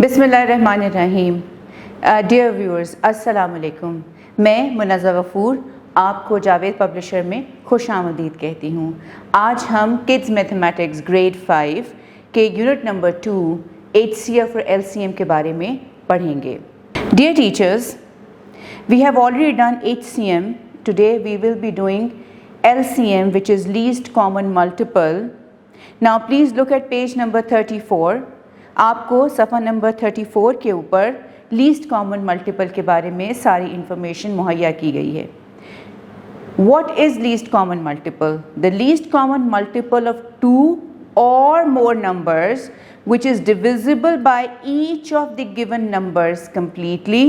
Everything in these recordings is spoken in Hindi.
बिस्मिल्लाहिर्रहमानिर्रहीम। डियर व्यूअर्स, अस्सलाम वालेकुम। मैं मुनज़्ज़ा गफ़ूर आपको जावेद पब्लिशर में खुशामदीद कहती हूँ। आज हम किड्स मैथमेटिक्स ग्रेड 5 के यूनिट नंबर 2 HCF और LCM के बारे में पढ़ेंगे। Dear teachers, we have already done HCM. Today we will be doing LCM, which is least common multiple. Now please look at page number 34. आपको सफ़ा नंबर 34 के ऊपर लीस्ट कॉमन मल्टीपल के बारे में सारी इंफॉर्मेशन मुहैया की गई है। What is least common multiple? The least common multiple of two or more numbers which is divisible by each of the given numbers completely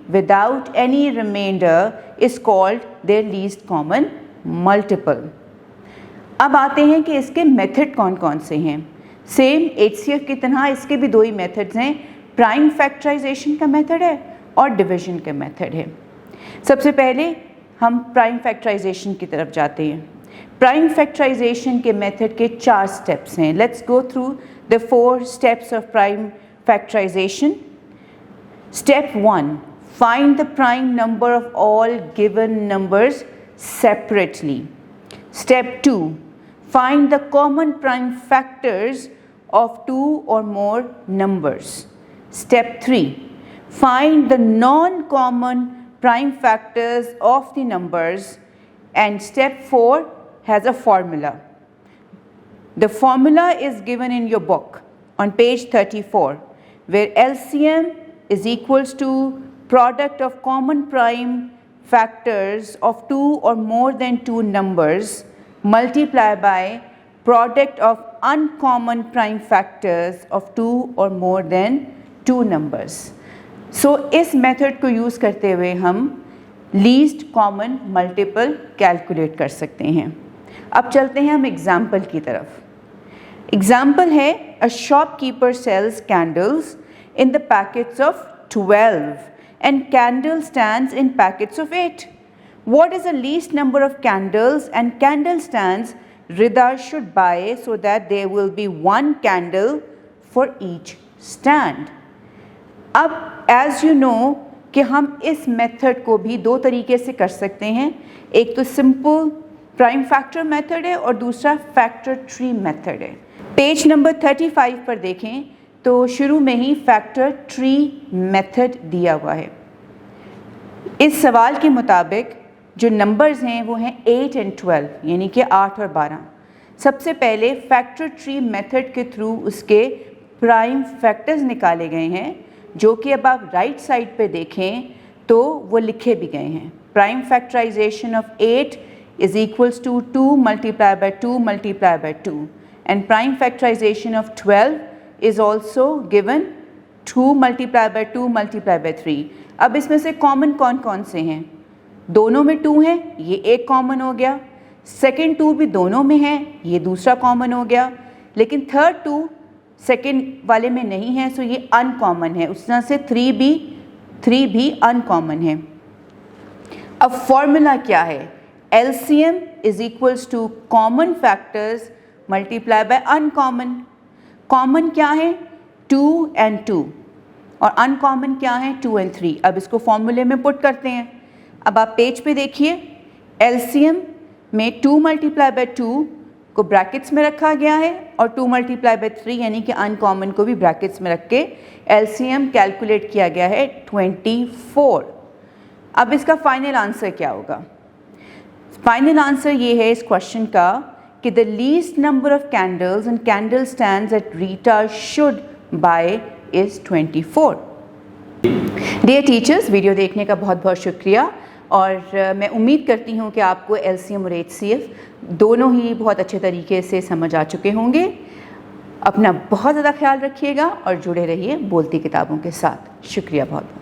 without any remainder is called their least common multiple. अब आते हैं कि इसके मेथड कौन कौन से हैं। सेम HCF की तरह इसके भी दो ही मेथड्स हैं, प्राइम फैक्टराइजेशन का मेथड है और डिवीजन का मेथड है। सबसे पहले हम प्राइम फैक्टराइजेशन की तरफ जाते हैं। प्राइम फैक्टराइजेशन के मेथड के 4 स्टेप्स हैं। Let's go through the 4 steps of prime factorisation. Step 1, find the prime number of all given numbers separately. Step 2, find the common prime factors of two or more numbers. Step 3, find the non-common prime factors of the numbers. And step 4 has a formula. The formula is given in your book on page 34, where LCM is equals to product of common prime factors of two or more than two numbers multiplied by product of uncommon prime factors of two or more than two numbers. So इस मेथड को यूज़ करते हुए हम लीस्ट कॉमन मल्टीपल कैलकुलेट कर सकते हैं। अब चलते हैं हम एग्जाम्पल की तरफ। एग्जाम्पल है, a shopkeeper sells candles in the packets of 12 and candle stands in packets of 8. What is the least number of candles and candle stands Rida should buy so that there will be one candle for each stand? अब as you know कि हम इस मेथड को भी दो तरीके से कर सकते हैं। एक तो सिंपल प्राइम फैक्टर मेथड है और दूसरा फैक्टर ट्री मेथड है। पेज नंबर 35 पर देखें तो शुरू में ही फैक्टर ट्री मेथड दिया हुआ है। इस सवाल के मुताबिक जो नंबर्स हैं वो हैं 8 और 12, यानी कि 8 और 12। सबसे पहले फैक्टर ट्री मेथड के थ्रू उसके प्राइम फैक्टर्स निकाले गए हैं, जो कि अब आप राइट साइड पे देखें तो वो लिखे भी गए हैं। Prime factorisation of 8 is equals to 2 multiply by 2 multiply by 2 and prime factorisation of 12 is also given 2 multiplied by 2 multiplied by 3. अब इसमें से कॉमन कौन कौन से हैं? दोनों में 2 हैं, ये एक कॉमन हो गया। सेकेंड 2 भी दोनों में है, ये दूसरा कॉमन हो गया। लेकिन थर्ड 2 सेकेंड वाले में नहीं है, सो ये अनकॉमन है। उस तरह से 3 भी अनकॉमन है। अब फॉर्मूला क्या है? LCM is equals to common factors multiply by uncommon. Common क्या है? 2 and 2 और अनकॉमन क्या है? 2 and 3। अब इसको फॉर्मूले में पुट करते हैं। अब आप पेज पे देखिए, LCM में 2 मल्टीप्लाई बाय 2 को ब्रैकेट्स में रखा गया है और 2 मल्टीप्लाई बाय 3 यानी कि अनकॉमन को भी ब्रैकेट्स में रख के LCM कैलकुलेट किया गया है 24। अब इसका फाइनल आंसर क्या होगा? फाइनल आंसर ये है इस क्वेश्चन का कि the least number of candles and candle stands that Rita should buy is 24. Dear teachers, video देखने का बहुत बहुत शुक्रिया और मैं उम्मीद करती हूँ कि आपको LCM और HCF दोनों ही बहुत अच्छे तरीके से समझ आ चुके होंगे। अपना बहुत ज़्यादा ख्याल रखिएगा और जुड़े रहिए बोलती किताबों के साथ। शुक्रिया बहुत बहुत।